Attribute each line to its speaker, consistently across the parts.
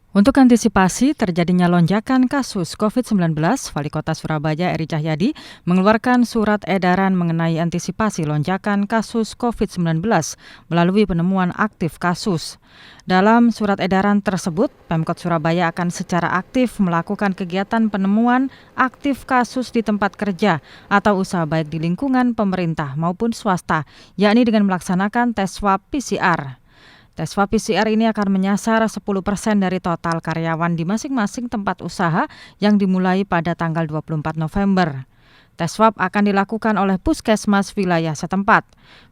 Speaker 1: Untuk antisipasi terjadinya lonjakan kasus COVID-19, Wali Kota Surabaya Eri Cahyadi mengeluarkan surat edaran mengenai antisipasi lonjakan kasus COVID-19 melalui penemuan aktif kasus. Dalam surat edaran tersebut, Pemkot Surabaya akan secara aktif melakukan kegiatan penemuan aktif kasus di tempat kerja atau usaha baik di lingkungan pemerintah maupun swasta, yakni dengan melaksanakan tes swab PCR. Tes swab PCR ini akan menyasar 10% dari total karyawan di masing-masing tempat usaha yang dimulai pada tanggal 24 November. Tes swab akan dilakukan oleh puskesmas wilayah setempat.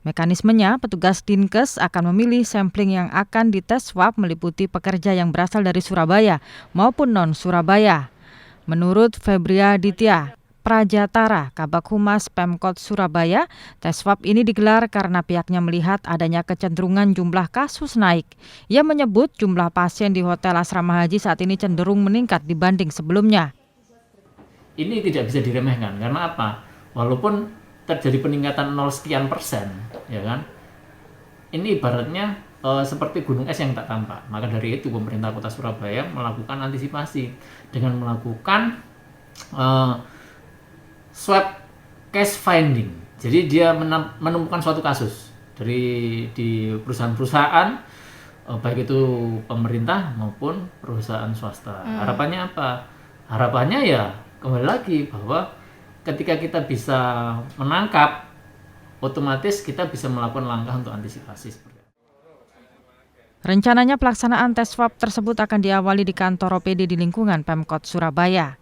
Speaker 1: Mekanismenya, petugas Dinkes akan memilih sampling yang akan dites swab meliputi pekerja yang berasal dari Surabaya maupun non-Surabaya. Menurut Febria Ditya Prajatara, Kabag Humas Pemkot Surabaya, tes swab ini digelar karena pihaknya melihat adanya kecenderungan jumlah kasus naik. Ia menyebut jumlah pasien di Hotel Asrama Haji saat ini cenderung meningkat dibanding sebelumnya.
Speaker 2: Ini tidak bisa diremehkan, karena apa? Walaupun terjadi peningkatan 0 sekian persen, ya kan? Ini ibaratnya seperti gunung es yang tak tampak. Maka dari itu pemerintah Kota Surabaya melakukan antisipasi dengan melakukan swab case finding. Jadi dia menemukan suatu kasus di perusahaan-perusahaan baik itu pemerintah maupun perusahaan swasta. Harapannya apa? Harapannya ya kembali lagi bahwa ketika kita bisa menangkap, otomatis kita bisa melakukan langkah untuk antisipasi.
Speaker 1: Rencananya pelaksanaan tes swab tersebut akan diawali di kantor OPD di lingkungan Pemkot Surabaya.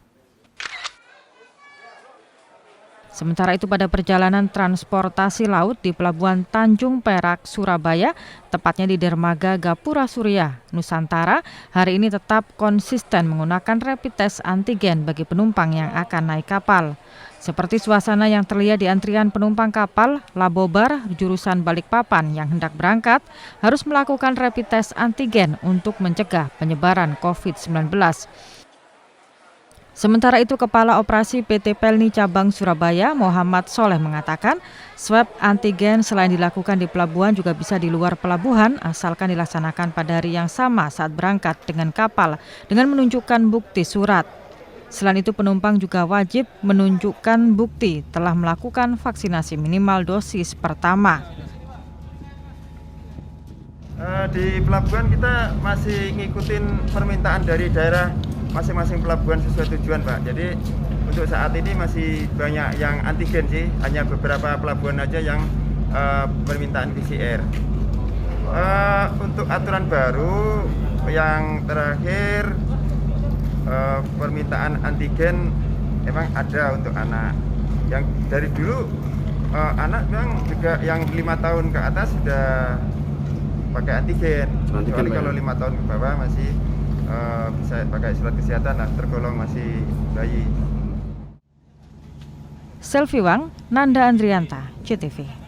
Speaker 1: Sementara itu pada perjalanan transportasi laut di Pelabuhan Tanjung Perak, Surabaya, tepatnya di Dermaga Gapura Surya, Nusantara, hari ini tetap konsisten menggunakan rapid test antigen bagi penumpang yang akan naik kapal. Seperti suasana yang terlihat di antrian penumpang kapal Labobar jurusan Balikpapan yang hendak berangkat, harus melakukan rapid test antigen untuk mencegah penyebaran COVID-19. Sementara itu, Kepala Operasi PT Pelni Cabang Surabaya, Muhammad Soleh mengatakan, swab antigen selain dilakukan di pelabuhan juga bisa di luar pelabuhan, asalkan dilaksanakan pada hari yang sama saat berangkat dengan kapal dengan menunjukkan bukti surat. Selain itu, penumpang juga wajib menunjukkan bukti telah melakukan vaksinasi minimal dosis pertama.
Speaker 3: Di pelabuhan kita masih ngikutin permintaan dari daerah masing-masing pelabuhan sesuai tujuan, Pak. Jadi untuk saat ini masih banyak yang antigen sih, hanya beberapa pelabuhan aja yang permintaan PCR. Untuk aturan baru yang terakhir, permintaan antigen emang ada untuk anak. Yang dari dulu anak memang juga yang 5 tahun ke atas sudah pakai antigen. Kecuali kalau 5 tahun ke bawah masih bisa pakai surat kesehatan, tergolong masih bayi.
Speaker 1: Selvi Wang, Nanda Andrianta, CTV.